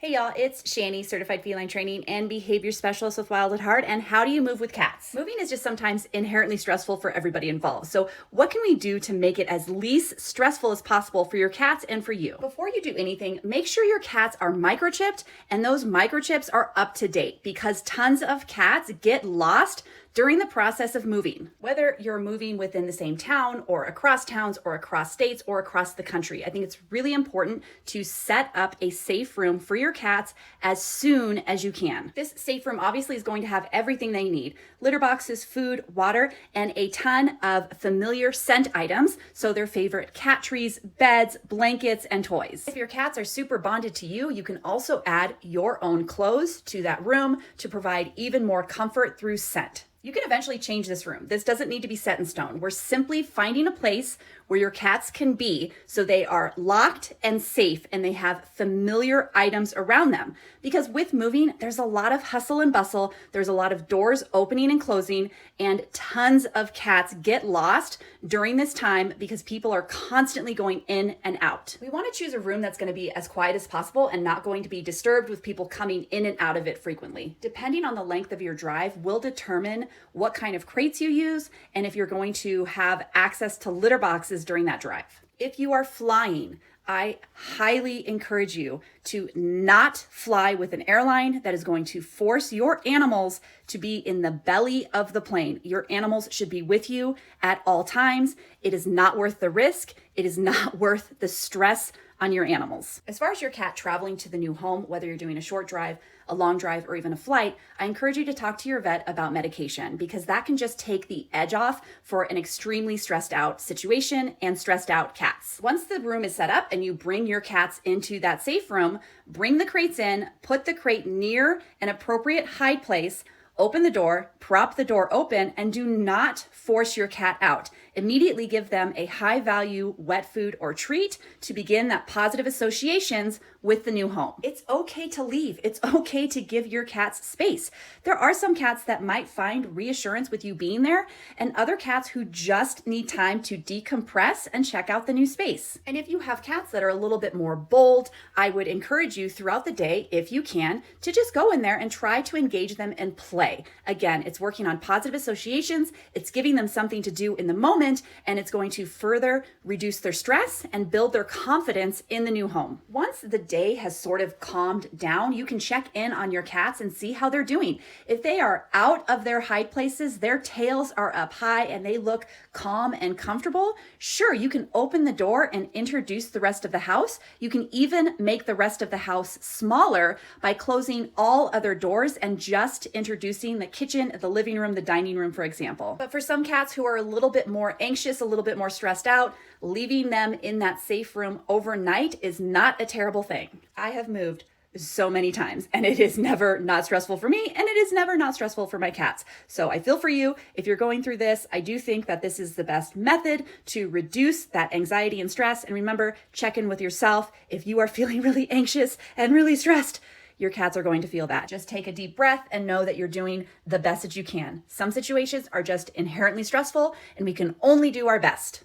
Hey y'all, it's Shani, certified feline training and behavior specialist with Wild at Heart. And how do you move with cats? Moving is just sometimes inherently stressful for everybody involved. So, what can we do to make it as least stressful as possible for your cats and for you? Before you do anything, make sure your cats are microchipped and those microchips are up to date because tons of cats get lost during the process of moving. Whether you're moving within the same town or across towns or across states or across the country, I think it's really important to set up a safe room for your cats as soon as you can. This safe room obviously is going to have everything they need: litter boxes, food, water, and a ton of familiar scent items, so their favorite cat trees, beds, blankets, and toys. If your cats are super bonded to you, you can also add your own clothes to that room to provide even more comfort through scent. You can eventually change this room. This doesn't need to be set in stone. We're simply finding a place where your cats can be so they are locked and safe and they have familiar items around them. Because with moving, there's a lot of hustle and bustle. There's a lot of doors opening and closing, and tons of cats get lost during this time because people are constantly going in and out. We want to choose a room that's going to be as quiet as possible and not going to be disturbed with people coming in and out of it frequently. Depending on the length of your drive will determine what kind of crates you use and if you're going to have access to litter boxes during that drive. If you are flying, I highly encourage you to not fly with an airline that is going to force your animals to be in the belly of the plane. Your animals should be with you at all times. It is not worth the risk. It is not worth the stress on your animals. As far as your cat traveling to the new home, whether you're doing a short drive, a long drive, or even a flight, I encourage you to talk to your vet about medication because that can just take the edge off for an extremely stressed out situation and stressed out cats. Once the room is set up and you bring your cats into that safe room, bring the crates in, put the crate near an appropriate hide place, open the door, prop the door open, and do not force your cat out. Immediately give them a high value wet food or treat to begin that positive associations with the new home. It's okay to leave. It's okay to give your cats space. There are some cats that might find reassurance with you being there, and other cats who just need time to decompress and check out the new space. And if you have cats that are a little bit more bold, I would encourage you throughout the day, if you can, to just go in there and try to engage them and play. Again, it's working on positive associations, it's giving them something to do in the moment, and it's going to further reduce their stress and build their confidence in the new home. Once the day has sort of calmed down, you can check in on your cats and see how they're doing. If they are out of their hide places, their tails are up high and they look calm and comfortable, sure, you can open the door and introduce the rest of the house. You can even make the rest of the house smaller by closing all other doors and just introducing the kitchen, the living room, the dining room, for example. But for some cats who are a little bit more anxious, a little bit more stressed out, leaving them in that safe room overnight is not a terrible thing. I have moved so many times and it is never not stressful for me and it is never not stressful for my cats. So I feel for you if you're going through this. I do think that this is the best method to reduce that anxiety and stress. And remember, check in with yourself. If you are feeling really anxious and really stressed, your cats are going to feel that. Just take a deep breath and know that you're doing the best that you can. Some situations are just inherently stressful and we can only do our best.